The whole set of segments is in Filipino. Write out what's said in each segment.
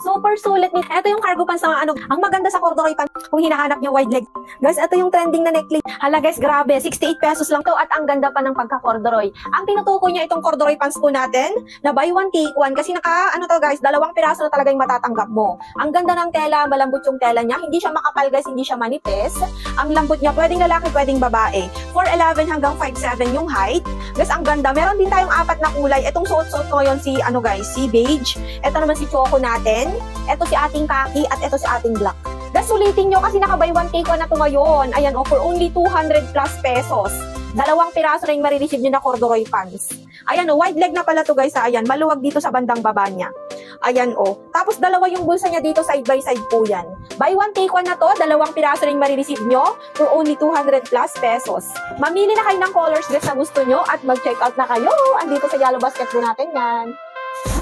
Super sulit ni. Ito yung cargo pants na ang maganda sa corduroy pants kung hinahanap niyo wide leg. Guys, ito yung trending na necklace. Hala guys, grabe, 68 pesos lang to at ang ganda pa ng pagka-corduroy. Ang tinutukoy niya itong corduroy pants po natin na buy one take one kasi to guys, 2 piraso na talaga yung matatanggap mo. Ang ganda ng tela, malambot yung tela niya. Hindi siya makapal guys, hindi siya manipis. Ang lambot niya, pwedeng lalaki, pwedeng babae. 4'11 hanggang 5'7 yung height. Guys, ang ganda. Meron din tayong 4 na kulay. Itong suot-suot ko ngayon si guys, si beige. Ito naman si choco natin. Ito si ating khaki at ito si ating black. Guys, sulitin nyo kasi naka-buy one take one na to ngayon. Ayan, for only 200 plus pesos. 2 piraso na yung marireceive nyo na corduroy pants. Ayan, wide leg na pala to guys. Ayan, maluwag dito sa bandang baba niya. Ayan, Tapos 2 yung bulsa niya dito, side by side po yan. Buy one take one na to, 2 piraso na yung marireceive nyo for only 200 plus pesos. Mamili na kayo ng colors guys na gusto nyo at mag-check out na kayo. Andito sa yellow basket po natin yan.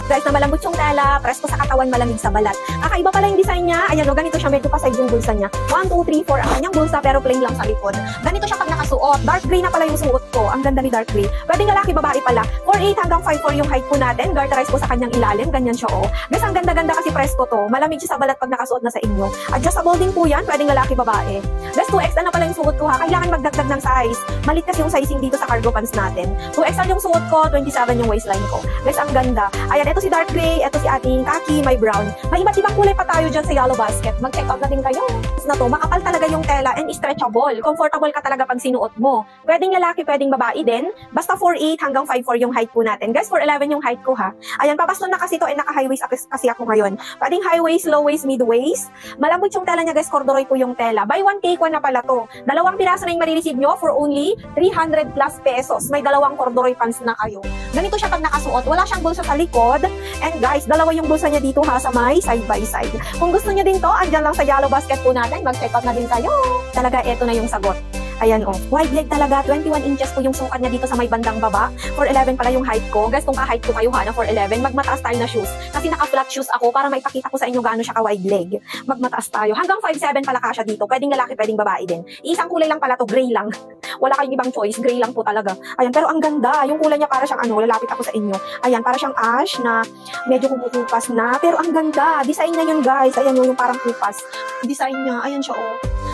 Guys, na malambot yung tela, presko sa katawan, malamig sa balat. Kakaiba pala yung design niya. Ayan, ganito siya, medyo pa-side yung bulsa niya. 1, 2, 3, 4 ang kanyang bulsa pero plain lang sa likod. Ganito siya pag nakasuot. Dark gray na pala yung suot ko. Ang ganda ni dark gray. Pwedeng lalaki, babae pala. 4'8 hanggang 5'4 yung height po natin. Garterize po sa kanyang ilalim. Ganyan siya, Guys, ang ganda-ganda kasi presko to. Malamig siya sa balat pag nakasuot na sa inyo. Adjustable din po yan. Pwedeng lalaki, babae. Guys, 2XL na pala yung suot ko ha. Kailangan magdagdag ng size. Malit kasi yung sizing dito sa cargo pants natin. 2XL yung suot ko, 27 yung waistline ko. Guys, ang ganda. Ayan, ito si dark gray, ito si ating khaki, may brown. May iba't ibang kulay pa tayo dyan sa yellow basket. Mag-check out na din kayo. Na to, makapal talaga yung tela and stretchable. Comfortable ka talaga pag sinuot mo. Pwedeng lalaki, pwedeng babae din. Basta 4'8 hanggang 5'4 yung height po natin. Guys, 4'11 yung height ko ha. Ayan, papaston na kasi to and naka-high waist kasi ako ngayon. Pwedeng high waist, low waist, mid waist. Malambot yung tela niya guys, corduroy po yung tela. Buy one take one na pala to. 2 piraso na yung marireceive nyo for only 300 plus pesos. May 2 corduroy pants na kayo. Ganito siya pag nakasuot. Wala siyang bulsa sa likod. And guys, 2 yung bulsa niya dito ha sa may side by side. Kung gusto niyo din to, andyan lang sa yellow basket po natin. Mag-check out na din kayo. Talaga, eto na yung sagot. Ayan wide leg talaga, 21 inches po yung sukat niya dito sa may bandang baba. 4'11 pala yung height ko. Guys, kung ka-height ko kayo ha na 4'11, magmataas tayo na shoes. Kasi naka-flat shoes ako para maipakita ko sa inyo gaano siya ka-wide leg. Magmataas tayo. Hanggang 5'7 pala kasya dito. Pwedeng lalaki, pwedeng babae din. Isang kulay lang pala to, gray lang. Wala kayong ibang choice, gray lang po talaga. Ayan, pero ang ganda. Yung kulay niya para siyang lalapit ako sa inyo. Ayan, para siyang ash na medyo kumukupas na. Pero ang ganda. Design na yun guys. Ayan yung parang kupas. Design niya. Ayan siya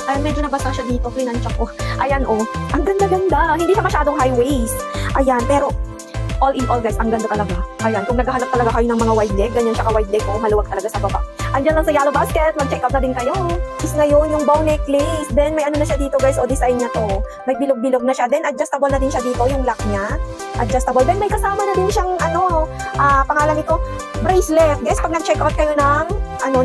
Ayan, medyo nabasa siya dito. Plinansya ko. Ayan ang ganda-ganda. Hindi siya masyadong high waist. Ayan, pero all in all guys, ang ganda talaga. Ayan, kung naghahanap talaga kayo ng mga wide leg, ganyan siya ka-wide leg maluwag talaga sa baba. Andyan lang sa yellow basket, mag-check out na din kayo. Is ngayon yung bow necklace. Then may na siya dito guys, design niya to. May bilog-bilog na siya. Then adjustable na din siya dito, yung lock niya. Adjustable. Then may kasama na din siyang pangalan nito, bracelet. Guys, pag nag-check out kayo ng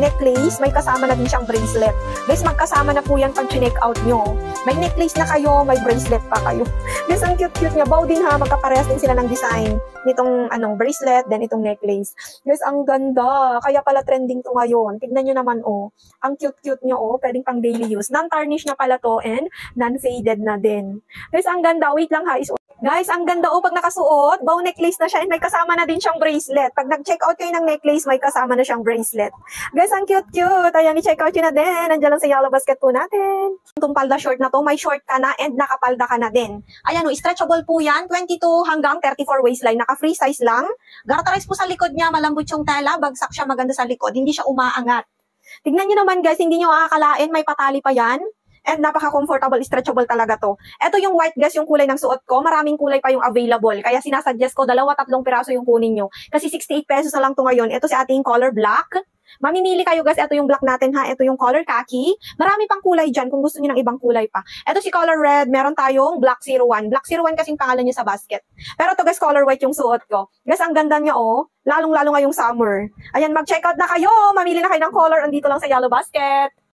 necklace, may kasama na din siyang bracelet. Guys, magkasama na po yan pag check out nyo. May necklace na kayo, may bracelet pa kayo. Guys, ang cute-cute niya. Bow din ha, magkaparehas din sila ng design nitong bracelet, then itong necklace. Guys, ang ganda. Kaya pala trending to ngayon. Tignan nyo naman ang cute-cute niya pwedeng pang daily use. Non-tarnish na pala to and non-faded na din. Guys, ang ganda. Wait lang ha, guys, ang ganda pag nakasuot, bow necklace na siya and may kasama na din siyang bracelet. Pag nag-check out kayo ng necklace, may kasama na siyang bracelet. Guys, ang cute-cute. Ayan, i-check out yun na din. Nandiyan lang sa yellow basket po natin. Itong palda short na to, may short ka na and nakapalda ka na din. Ayan stretchable po yan. 22 hanggang 34 waistline. Naka-free size lang. Garterize po sa likod niya. Malambot yung tela. Bagsak siya, maganda sa likod. Hindi siya umaangat. Tignan nyo naman guys, hindi nyo akakalain. May patali pa yan. And napaka-comfortable, stretchable talaga to. Ito yung white guys, yung kulay ng suot ko. Maraming kulay pa yung available. Kaya sinasuggest ko, 2-3 piraso yung kunin nyo. Kasi 68 pesos na lang to ngayon. Ito si ating color black. Mamimili kayo guys, ito yung black natin ha, ito yung color khaki. Marami pang kulay dyan kung gusto niyo ng ibang kulay pa. Ito si color red, meron tayong black 01. Black 01 kasing pangalan niya sa basket. Pero ito guys, color white yung suot ko. Guys, ang ganda niya lalong-lalo ngayong summer. Ayan, mag-check out na kayo. Mamili na kayo ng color, andito lang sa yellow basket.